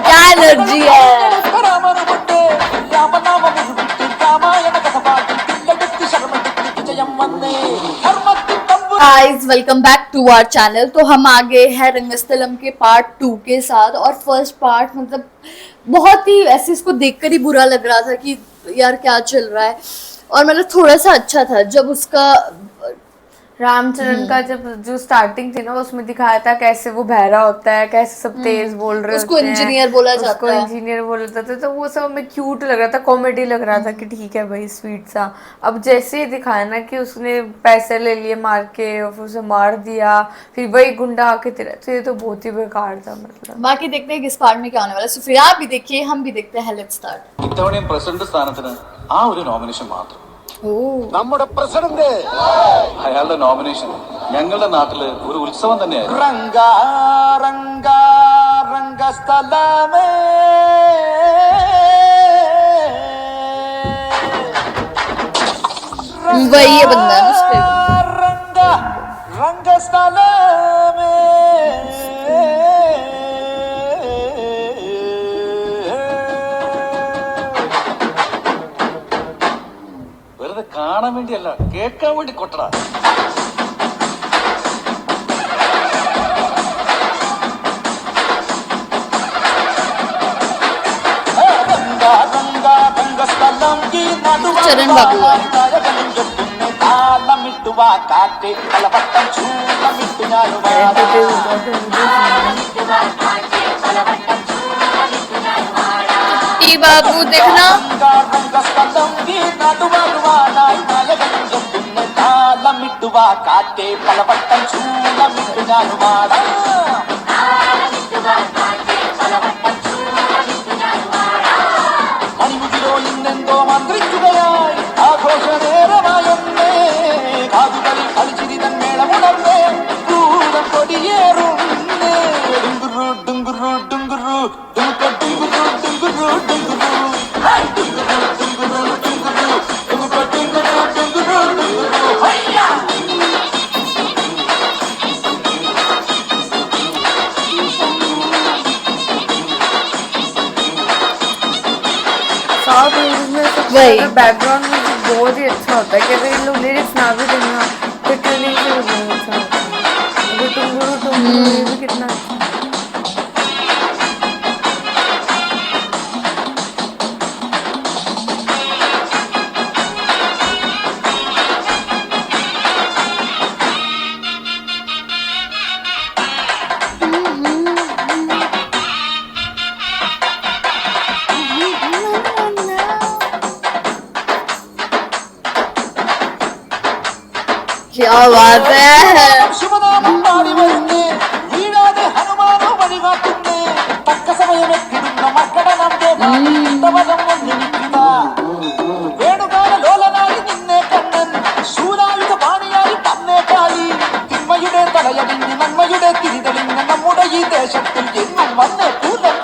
क्या एनर्जी है। Guys welcome back to our channel. तो हम आ गए हैं रंगस्थलम के पार्ट 2 के साथ। और फर्स्ट पार्ट मतलब बहुत ही ऐसे इसको देखकर ही बुरा लग रहा था कि यार क्या चल रहा है। और मतलब थोड़ा सा अच्छा था जब उसका रामचरण का जब जो स्टार्टिंग थी ना उसमें दिखाया था कैसे वो बहरा होता है, कैसे सब तेज बोल रहे उसको होते हैं, इंजीनियर बोला जाता उसको है। इंजीनियर बोला जाता है। तो वो सब हमें क्यूट लग रहा था, कॉमेडी लग रहा था कि ठीक है भाई स्वीट सा। अब जैसे ही दिखाया ना कि उसने पैसे ले लिए मार के और फिर उसे मार दिया, फिर वही गुंडा आके तेरा, तो ये तो बहुत ही बेकार था। मतलब बाकी देखते हैं किस पार्ट में क्या होने वाला है। सो फिर आप भी देखिए, हम भी देखते हैं। Let's start. ഇത്തവണയും പ്രസിഡന്റ് സ്ഥാനത്തിന് ആ ഒരു നോമിനേഷൻ മാത്രം. നമ്മുടെ പ്രസിഡന്റ് അയാളുടെ നോമിനേഷൻ ഞങ്ങളുടെ നാട്ടില് ഒരു ഉത്സവം തന്നെയായിരുന്നു. രംഗസ്ഥലമേ वही ये बंदा है उस पे। രംഗസ്ഥലമേ വെറുതെ കാണാൻ വേണ്ടിയല്ല, കേൾക്കാൻ വേണ്ടി കൊട്ടടാ. चरण बाबू बाबू देखना കാറ്റേ പലവട്ടം ചൂളമിട്ടു ഞാനുമാടാ. മണിമുകിലോ ഇന്നെന്തോ മന്ത്രിക്കുകയായി ആഘോഷനേരമായൊന്നേ. കാതുകളിൽ കളിച്ചിരി തന്മേളമുണർന്നേ ഭൂതം കൊടിയേറുന്നേ. ഡുങ്കുറു ഡുങ്കുറു ഡുങ്കുറു ഡുങ്ക ഡുങ്കുറു ഡുങ്കുറു ഡുങ്കുറു ഹൈ ഡുങ്കുറു ഡുങ്കുറു ഡുങ്കുറു ഡുങ്ക ഡുങ്കുറു ഡുങ്കുറു ഡുങ്കുറു ഹയ്യാ. साउथ मूवीज में सबसे ज्यादा बैकग्राउंड म्यूजिक बहुत ही अच्छा होता है कि अगर इन लोग लिरिक्स ना भी देना तो ट्रेनिंग से भी बहुत अच्छा होता है। अभी टुंगुरु टुंगुरु ये भी कितना अच्छा है। क्या बात है। ശിവനാമം പാടി വരുന്നേ വീഴാതെ ഹനുമാനോ വഴികാട്ടുന്നേ. തക്ക സമയമെത്തിടുന്ന മക്കടനന്റെ ഇഷ്ടവരം വന്നിരിക്കുക. വേണുകാല ലോലനായി നിന്നെ കണ്ണൻ ശൂലായുധ പാണിയായി തന്നെ കാളി. തിന്മയുടെ തലയടിഞ്ഞ് നന്മയുടെ തിരിതെളിഞ്ഞ നമ്മുടെ ഈ ദേശത്തിൽ എന്നും വന്ന് പൂതം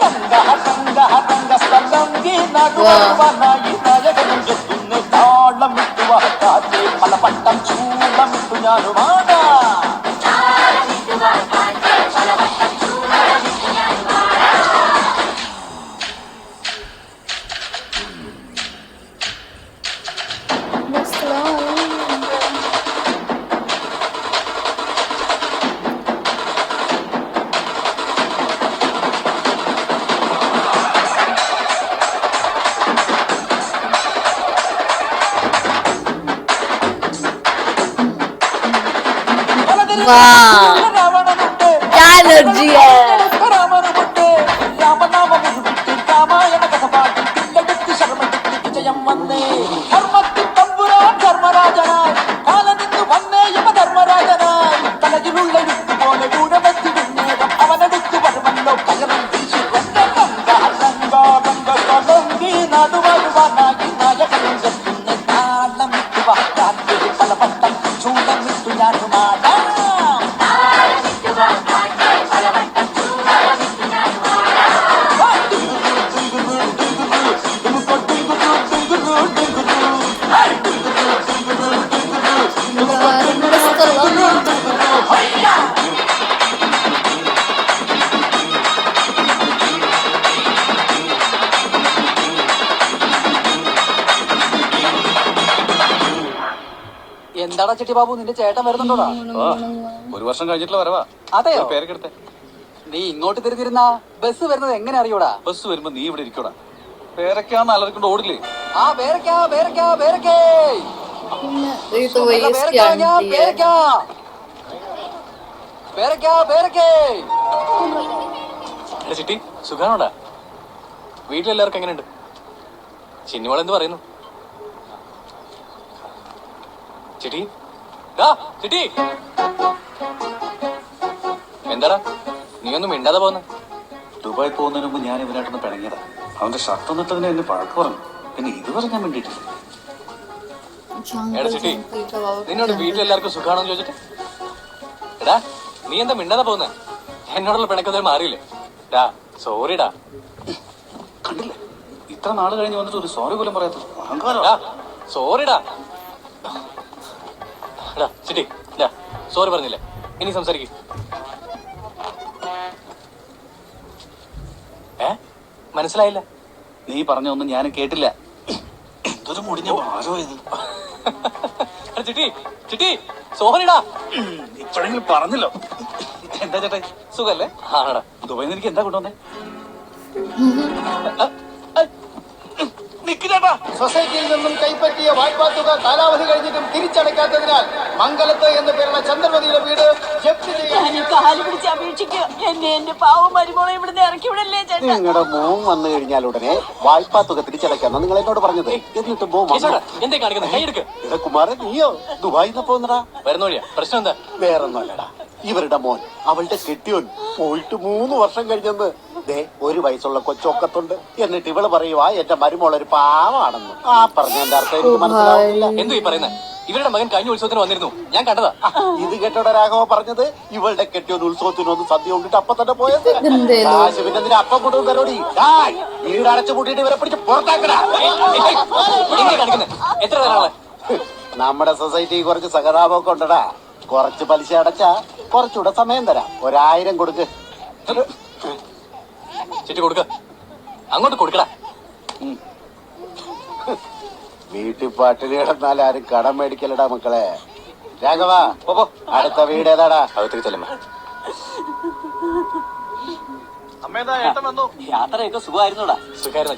രംഗസ്ഥലം ഈ നടുവനായി നായകനും എത്തുന്ന താളമിട്ടുവ കാറ്റേ പലവട്ടം ചൂളമിട്ടു ഞാനുമാടാ. वाह क्या एनर्जी है। രാമനുമുണ്ട് രാമനാമമുരുവിട്ട് രാമായണ കഥ പാടി പിള്ളെടുത്ത് ശർമ്മടുത്ത് വിജയം വന്നേ. ധർമ്മത്തിൻ തമ്പുരാൻ ധർമ്മരാജനായി കാലനിന്ന് വന്നേ യമധർമ്മരാജനായി. തലയിലുള്ള യുദ്ധപോലെ കൂടമെത്തിടുന്നേരം അവനെടുത്തു വരുമല്ലോ കയറും വീശി. രംഗസ്ഥലം ഈ നടുവരുവാനായി നായകനും എത്തുന്ന താളമിട്ടു വാക്കാറ്റ് പലവട്ടം ചൂളമിട്ടു ഞാനുമാടാ. എന്താടാ ചിട്ടി ബാബു, നിന്റെ ചേട്ടൻ വരുന്നുണ്ടോടാ? ഒരു വർഷം കഴിഞ്ഞിട്ടുള്ള വരവാ. അതെയോ? പേരൊക്കെ എടുത്തേ. നീ ഇങ്ങോട്ട് തിരിഞ്ഞിരുന്ന ബസ് വരുന്നത് എങ്ങനെ അറിയൂടാ? ബസ് വരുമ്പോ നീ ഇവിടെ ഇരിക്കോടാ. പേരൊക്കെയാന്ന് അലറിക്കൊണ്ട് ഓടില്ലേ? ആ പേരക്കാ പേരക്കാ പേരക്കേ ये तो वही इसकी आंटी है। ചിട്ടി സുഖാണോടാ? വീട്ടിലെല്ലാവർക്കും എങ്ങനെയുണ്ട്? ചിന്നിമോൾ എന്ത് പറയുന്നു? ചിട്ടി ചിട്ടി എന്താടാ നീ ഒന്നും മിണ്ടാതെ പോന്നെ? ദുബായ് പോകുന്നതിന് മുമ്പ് ഞാൻ ഇവനായിട്ടൊന്ന് പിണങ്ങിയതാ. അവന്റെ ഷർട്ട് ഒന്നിട്ടതിന് എന്നെ പഴക്ക് പറഞ്ഞു. പിന്നെ ഇതുവരെ ഞാൻ വേണ്ടിയിട്ടില്ല. എടാ ചിട്ടി, നിന്നോട് വീട്ടിലെല്ലാവർക്കും സുഖാണോന്ന് ചോദിച്ചിട്ട് എടാ നീ എന്താ മിണ്ടാതെ പോകുന്നെ? എന്നോടുള്ള പിണക്കത്തിൽ മാറിയില്ലേ? സോറിടാ. കണ്ടില്ലേ, ഇത്ര നാള് കഴിഞ്ഞ് വന്നിട്ട് ഒരു സോറി പോലും പറയാത്തത് അഹങ്കാരം. സോറിടാ. എടാ ചിട്ടി, സോറി പറഞ്ഞില്ലേ? ഇനി സംസാരിക്കും. മനസ്സിലായില്ല? നീ പറഞ്ഞൊന്നും ഞാൻ കേട്ടില്ല. എന്തൊരു മുടിഞ്ഞ ആരോ ഇത്. ചിട്ടി ചിട്ടി സോറിടാ. ഇപ്പോഴെങ്കിലും പറഞ്ഞല്ലോ. എന്താ ചേട്ടാ സുഖല്ലേ? ആണടാ. ദുബായിൽ നിന്ന് എനിക്ക് എന്താ കൊണ്ടുവന്നേ? നിക്ക് സൊസൈറ്റിയിൽ നിന്നും കൈപ്പറ്റിയ വായ്പാ തുക കാലാവധി കഴിഞ്ഞിട്ടും തിരിച്ചടയ്ക്കാത്തതിനാൽ മംഗലത്ത് എന്ന പേരുള്ള ചന്ദ്രമതിയുടെ വീട് ജപ്തി നിങ്ങളുടെ മോൻ വന്നു കഴിഞ്ഞാൽ ഉടനെ വായ്പാ തുക തിരിച്ചടയ്ക്കാന്ന് നിങ്ങൾ എന്നോട് പറഞ്ഞത്. എന്നിട്ട് മോൻ എന്തേ കാണിക്കുന്നത്? കൈയെടുക്ക്. കുമാരൻ നീയോ ദുബായിന്ന് പോന്നടാ? വരുന്ന വഴിയാ. പ്രശ്നം എന്താ? വേറൊന്നുമല്ലടാ, ഇവരുടെ മോൻ അവളുടെ കെട്ടിയോൻ പോയിട്ട് 3 വർഷം കഴിഞ്ഞെന്ന്. ദേ 1 വയസ്സുള്ള കൊച്ചൊക്കത്തുണ്ട്. എന്നിട്ട് ഇവള് പറയുവാ എന്റെ മരുമോളൊരു പാവാണെന്ന്. ആ പറഞ്ഞതിന്റെ അർത്ഥം എനിക്ക് മനസ്സിലാവില്ല. എന്തോ ഈ പറയുന്നത്? ഇവരുടെ മകൻ കഴിഞ്ഞ ഉത്സവത്തിന് വന്നിരുന്നു, ഞാൻ കണ്ടതാ. ഇത് കേട്ടോടെ രാഘവ പറഞ്ഞത് ഇവളുടെ കെട്ടിയോൻ ഉത്സവത്തിനൊന്ന് സദ്യ കൊണ്ടിട്ട് അപ്പൊ തന്നെ പോയത്. കാശ് പിന്നെ എന്തിനാ അപ്പം കൊണ്ടുവന്ന് തരോടി? വീട് അടച്ചു കൂട്ടിയിട്ട് ഇവരെ പിടിച്ച് പുറത്താക്കടാ. എത്ര തരാളെ? നമ്മുടെ സൊസൈറ്റി കുറച്ച് സഹതാപമൊക്കെ ഉണ്ടടാ. കുറച്ച് പലിശ അടച്ചാ കുറച്ചുകൂടെ സമയം തരാം. 1000 കൊടുക്ക്. ചിട്ടി കൊടുക്ക, അങ്ങോട്ട് കൊടുക്കടാ. വീട്ടിൽ പട്ടിണി കിടന്നാൽ ആരും കടം മേടിക്കലടാ മക്കളെ. രാഘവ അടുത്ത വീട് ഏതാടാ? അകത്തേക്ക് ചെല്ലമ്മ. യാത്രയൊക്കെ സുഖമായിരുന്നോടാ? സുഖായിരുന്നു.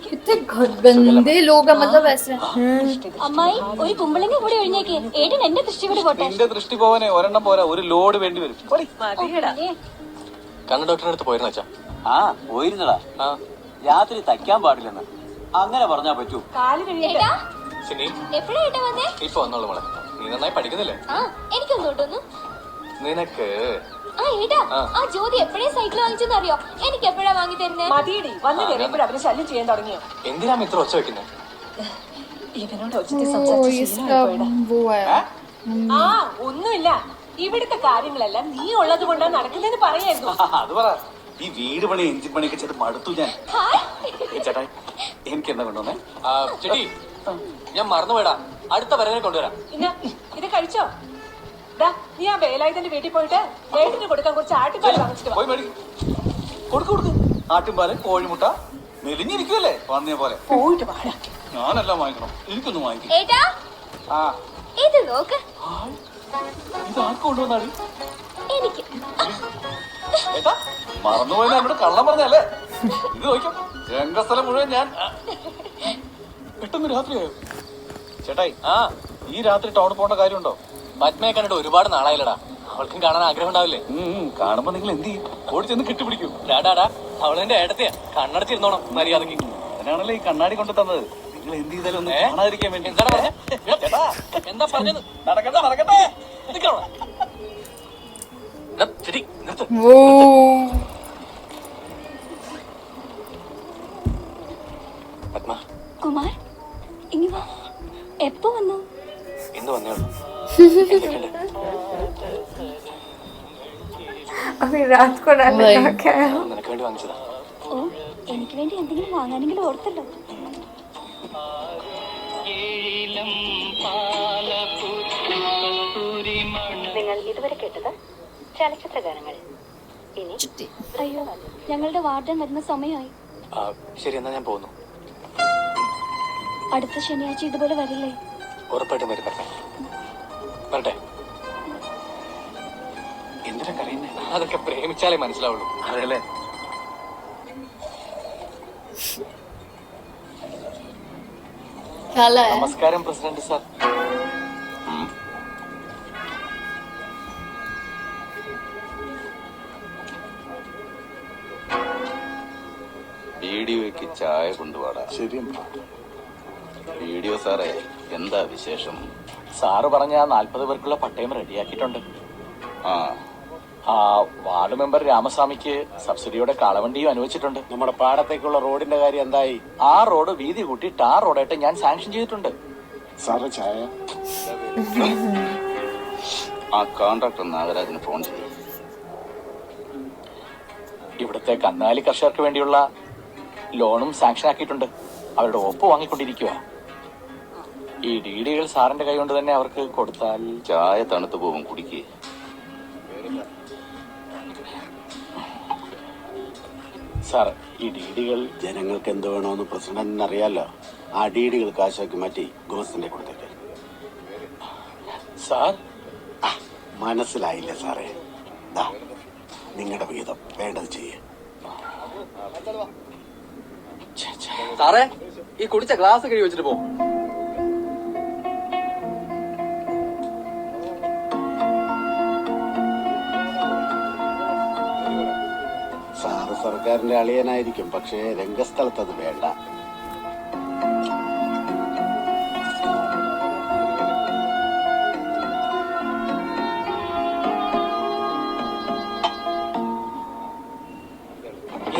कितने गंदे लोग हैं, मतलब ऐसे। അമ്മായി ഒരു കുമ്പളങ്ങ കൂടി ഒഴിഞ്ഞേക്ക്. ഏട്ടൻ എന്റെ ദൃഷ്ടി കൂടി പോട്ടെ. നിന്റെ ദൃഷ്ടി പോവാനേ ഒരെണ്ണം പോരാ, ഒരു ലോഡ് വേണ്ടി വരും. കണ്ണ ഡോക്ടറിന്റെ അടുത്ത് പോയിരുന്നു അച്ഛാ. ആ പോയിരുന്നടാ. രാത്രി തയ്ക്കാൻ പാടില്ലെന്ന് അങ്ങനെ പറഞ്ഞാ പറ്റൂ. ഏട്ടാ ചിന്നി എപ്പോഴാ ഏട്ടാ വന്നേ? ഇപ്പൊ വന്നോളൂ മോളെ. നീ നന്നായി പഠിക്കുന്നില്ലേ? ആ എനിക്കൊന്നും തോന്നുന്നു. നിനക്ക് ആ ഏട്ടാ ആ ജ്യോതി എപ്പോഴേ സൈക്കിൾ വാങ്ങിച്ചെന്ന് അറിയോ? എനിക്ക് എപ്പോഴാ വാങ്ങി തരുന്നേ? മതിയടി, വന്നു കയറിയപ്പോഴും അവര് ശല്യം ചെയ്യാൻ തുടങ്ങിയോ? എന്തിനാ ഇത്ര ഒച്ച വെക്കുന്നത്? ഇവനോട് ഒച്ചത്തിൽ ओ, സംസാരിച്ച് इसका वो है। ആ ഒന്നുമില്ല, ഇവിടുത്തെ കാര്യങ്ങളെല്ലാം നീ ഉള്ളത് കൊണ്ടാ നടക്കുന്നതെന്ന് പറയായിരുന്നു. അത് പറ. ഈ വീട് പണി എഞ്ചിൻ പണിയൊക്കെ ചെയ്ത് മടുത്തു ഞാൻ. ചേട്ടാ എനിക്ക് എന്താ കൊണ്ടുവന്നേ? ചിട്ടി ഞാൻ മറന്നുപോയടാ, അടുത്ത വരവിനെ കൊണ്ടുവരാം. പിന്നെ ഇത് കഴിച്ചോ? ദാ, നീ ആ വേലായുധന്റെ വീട്ടിൽ പോയിട്ട് ഏട്ടിന് കൊടുക്കാൻ കുറച്ച് ആട്ടിപ്പാല് വാങ്ങിച്ചിട്ട് വാ. പോയി മേടി. കൊടുക്ക്. ആട്ടിൻപാല്, കോഴിമുട്ട, മെലിഞ്ഞിരിക്കുമല്ലേ പറഞ്ഞ പോലെ. പോയിട്ട് വാടാ. ഞാനെല്ലാം വാങ്ങിക്കണം, എനിക്കൊന്നും വാങ്ങിക്കും. ഏട്ടാ ആ ഇത് നോക്ക്. ഇത് ആർക്ക് കൊണ്ടുവന്നാടി? എനിക്ക് ഏട്ടാ മറന്നുപോയത് എന്നോട് കള്ളം പറഞ്ഞല്ലേ? ഇത് നോക്കും രംഗസ്ഥലം മുഴുവൻ ഞാൻ. പെട്ടെന്ന് രാത്രിയായോ? ചേട്ടായി ഈ രാത്രി ടൗണിൽ പോകേണ്ട കാര്യമുണ്ടോ? പത്മയെ കണ്ടിട്ട് ഒരുപാട് നാളായില്ലടാ. അവൾക്കും കാണാൻ ആഗ്രഹം ഉണ്ടാവില്ലേ? കാണുമ്പോ നിങ്ങൾ എന്ത് ചെയ്യും? ഓടി ചെന്ന് കെട്ടിപ്പിടിക്കും. ഡാടാ അവളെന്റെ ഏടത്തെയാ. കണ്ണടച്ചിരുന്നോണം മര്യാദക്ക്. അതിനാണല്ലോ ഈ കണ്ണാടി കൊണ്ടു തന്നത്. നിങ്ങൾ എന്ത് ചെയ്താലും ഒന്ന് കാണാതിരിക്കാൻ വേണ്ടി. എന്താണ് പറഞ്ഞ? എന്താ പറഞ്ഞത്? നടക്കട്ടെ. നിക്കണോ? ചിട്ടി നിർത്ത്. वो പത്മ കുമാർ ഇനി വാ. എപ്പോ വന്നു? ഇന്ന് വന്നേ ഉള്ളൂ. अभी रात को डालने का क्या है? നിനക്ക് വേണ്ടി വാങ്ങിച്ചതാ. ഓ എനിക്ക് വേണ്ടി എന്തെങ്കിലും വാങ്ങാനെങ്കിലും ഓർത്തല്ലോ. നിങ്ങൾ ഇതുവരെ കേട്ടത് ചലച്ചിത്ര ഗാനങ്ങൾ. ഇനി അയ്യോ ഞങ്ങളുടെ വാർഡൻ വരുന്ന സമയമായി. ശരി എന്നാ ഞാൻ പോകുന്നു. അടുത്ത ശനിയാഴ്ച ഇതുപോലെ വരില്ലേ? ഉറപ്പായിട്ടും വരും പത്മ. വരട്ടെ. എന്തിനാ കരയുന്നേ? അതൊക്കെ പ്രേമിച്ചാലേ മനസ്സിലാവുള്ളൂ. അതെല്ലേ? നമസ്കാരം പ്രസിഡന്റ് സാർ. വീഡിയോയ്ക്ക് ചായ കൊണ്ടുപോടാ. ശരി. വീഡിയോ സാറേ, എന്താ വിശേഷം? സാറ് പറഞ്ഞ 40 പേർക്കുള്ള പട്ടയം റെഡിയാക്കിയിട്ടുണ്ട്. ആ വാർഡ് മെമ്പർ രാമസ്വാമിക്ക് സബ്സിഡിയോടെ കാളവണ്ടിയും അനുവദിച്ചിട്ടുണ്ട്. നമ്മുടെ പാടത്തേക്കുള്ള റോഡിന്റെ കാര്യം എന്തായി? ആ റോഡ് വീതി കൂട്ടി ടാർ റോഡായിട്ട് ഞാൻ സാങ്ഷൻ ചെയ്തിട്ടുണ്ട്. സാറ് ചായ. ആ കോൺട്രാക്ടർ നാഗരാജിന് ഫോൺ ചെയ്യും. ഇവിടുത്തെ കന്നാലി കർഷകർക്ക് വേണ്ടിയുള്ള ലോണും സാങ്ഷൻ ആക്കിയിട്ടുണ്ട്. അവരുടെ ഒപ്പ് വാങ്ങിക്കൊണ്ടിരിക്കുക. ഈ DD-കൾ സാറിന്റെ കൈ കൊണ്ട് തന്നെ അവർക്ക് കൊടുത്താൽ ചായ തണുത്തു പോകും, കുടിക്കേ. സാർ, ഈ DD-കൾ ജനങ്ങൾക്ക് എന്ത് വേണമെന്ന് പ്രസിഡന്റിന് അറിയാലോ. ആ DD-കൾ കാശാക്കി മാറ്റി ഗോസിന്റെ കൊടുത്തേക്ക്. സാർ, മനസ്സിലായില്ലേ സാറേ? നിങ്ങളുടെ വീതം വേണ്ടത് ചെയ്യേ. സാറേ, ഈ കുടിച്ച ഗ്ലാസ് കഴുകി വെച്ചിട്ട് പോ. സാറ് സർക്കാരിന്റെ അളിയനായിരിക്കും, പക്ഷേ രംഗസ്ഥലത്ത് അത് വേണ്ട.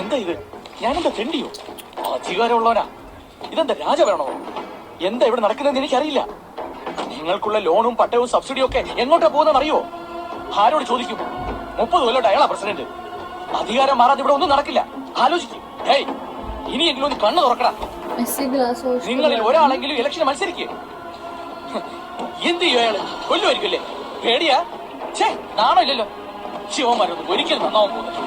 എന്താ ഇത്? ഞാനെന്താ തെണ്ടിയോ? അധികാരമുള്ളവനാ. ഇതെന്താ രാജഭരണമോ? എന്താ ഇവിടെ നടക്കുന്നതെന്ന് എനിക്കറിയില്ല. നിങ്ങൾക്കുള്ള ലോണും പട്ടയവും സബ്സിഡിയും ഒക്കെ എങ്ങോട്ടാ പോകുന്നതെന്ന് അറിയോ? ആരോട് ചോദിക്കും? 30 കൊല്ലോട്ട് അയാളാ പ്രസിഡന്റ്. അധികാരം മാറാതെ ഇവിടെ ഒന്നും നടക്കില്ല. ആലോചിക്കും. ഇനിയെങ്കിലും ഒന്ന് കണ്ണു തുറക്കടാ. നിങ്ങളിൽ ഒരാളെങ്കിലും ഇലക്ഷന് മത്സരിക്കുക. എന്ത് ചെയ്യും അയാള്? കൊല്ലുമായിരിക്കല്ലേ? പേടിയാ? നാണോ ഇല്ലല്ലോ. ശിവന്മാരൊന്നും ഒരിക്കലും നന്നാവാൻ പോകുന്നില്ല.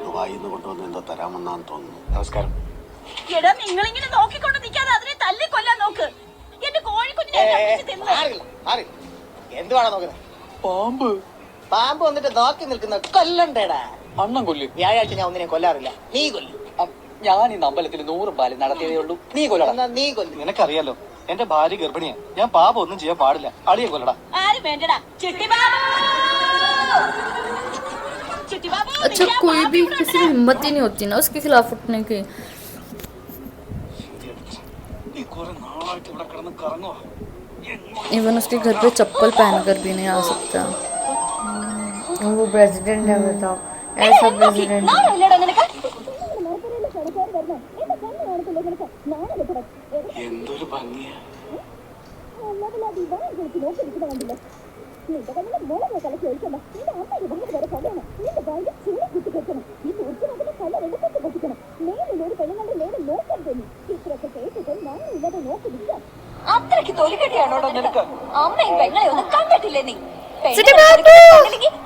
ദുബായിന്ന് കൊണ്ടുവന്ന് എന്തോ തരാമെന്നാന്ന് തോന്നുന്നു. നമസ്കാരം. എടാ, നിങ്ങളിങ്ങനെ നോക്കിക്കൊണ്ട് നിൽക്കാതെ അതിനെ തല്ലിക്കൊല്ലാൻ നോക്ക്. എന്റെ കോഴിക്കുഞ്ഞിനെ എന്തുവാണോ നോക്കുന്നത്? പാമ്പ്. പാമ്പ് വന്നിട്ട് നോക്കി നിൽക്കുന്ന കൊല്ലണ്ടേടാ. അണ്ണം കൊല്ലു. വ്യാഴാഴ്ച ഞാൻ ഒന്നിനെ കൊല്ലാറില്ല. നീ കൊല്ലു. ഞാൻ ഈ അമ്പലത്തിൽ 100 ബാലി നടത്തിയതേ ഉള്ളൂ. നീ കൊല്ലടാ. നീ കൊല്ലു. നിനക്കറിയാലോ, എന്റെ ഭാര്യ ഗർഭിണിയാ. ഞാൻ പാപം ഒന്നും ചെയ്യാൻ പാടില്ല. അളിയെ കൊല്ലടാ. ആരും വേണ്ടടാ. अच्छा, कोई भी किसी की हिम्मत ही नहीं होती ना उसके खिलाफ उठने की. इवन उसके घर पे चप्पल पहनकर भी नहीं आ सकता. वो प्रेसिडेंट है, बताओ. ऐसा प्रेसिडेंट. എന്തൊരു ഭംഗിയാ. അത്രയ്ക്ക് തൊലിക്കെട്ടിയാണോ നിനക്ക്? അമ്മയും പെങ്ങളെ ഒന്നും കണ്ടിട്ടില്ലേ നീ?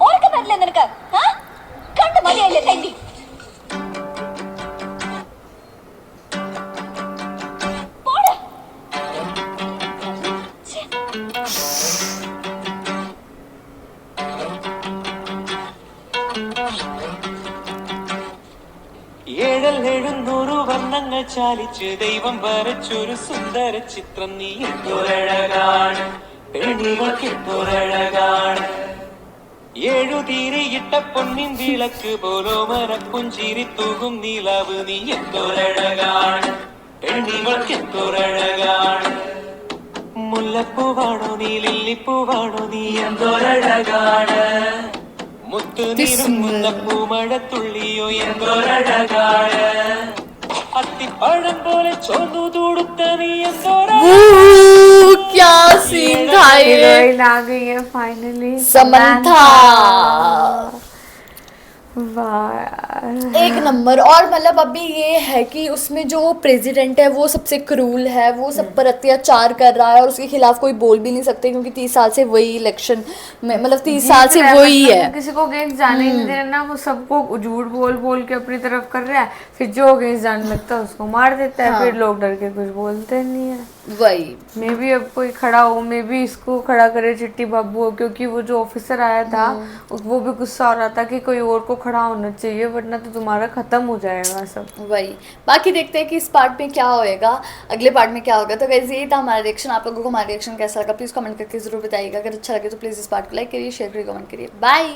ഓർക്കം വരില്ലേ നിനക്ക്? കണ്ടു മതിയല്ലേ തെണ്ടി? വർണ്ണങ്ങൾ ചാലിച്ച് ദൈവം വരച്ചൊരു സുന്ദര ചിത്രം. നീ എന്തൊരഴകാണ്, പെണ്ണുകൾക്കെന്തൊരഴകാണ്. ഏഴുതീരിയിട്ട പൊന്നിൻ വിളക്ക് പോലോമര പുഞ്ചിരി തൂകും നിലാവ്. നീ എന്തൊരഴകാണ്, പെണ്ണുകൾക്കെന്തൊരഴകാണ്. മുല്ലപ്പൂവാണോ നീ ലില്ലിപ്പൂവാണോ നീ എന്തൊരഴകാണ്. മുത്തുനീരും മുല്ലപ്പൂമഴത്തുള്ളിയോ എന്തൊരഴകാണ്. അത്തിപ്പഴം പോലെ ചോന്നു തൂടുത്ത നീ क्या सीन था ये. हीरोइन आ गई है फाइनली, समंथा. वाह यार। एक नंबर। और मतलब अभी ये है कि उसमें जो प्रेसिडेंट है वो सबसे क्रूल है, वो सब पर अत्याचार कर रहा है और उसके खिलाफ कोई बोल भी नहीं सकते क्योंकि 30 साल से वही इलेक्शन में, मतलब 30 साल से वही मतलब है। वो किसी को अगेंस्ट जाने ही नहीं दे रहा ना, वो सबको झूठ बोल बोल के अपनी तरफ कर रहा है, फिर जो अगेंस्ट जाने लगता है उसको मार देता है। फिर लोग डर के कुछ बोलते नहीं है। वही मे भी अब कोई खड़ा हो, मे भी इसको खड़ा करे चिट्टी बाबू हो, क्योंकि वो जो ऑफिसर आया था वो भी गुस्सा हो रहा था कि कोई और को खड़ा होना चाहिए वरना तो तुम्हारा खत्म हो जाएगा सब। वही। बाकी देखते हैं कि इस पार्ट में क्या होएगा, अगले पार्ट में क्या होगा। तो गाइस यही था हमारा रिएक्शन। आप लोगों को हमारा रिएक्शन कैसा लगा प्लीज़ कमेंट करके जरूर बताइएगा। अगर अच्छा लगे तो प्लीज़ इस पार्ट को लाइक करिए, शेयर करिए, कमेंट करिए। बाय।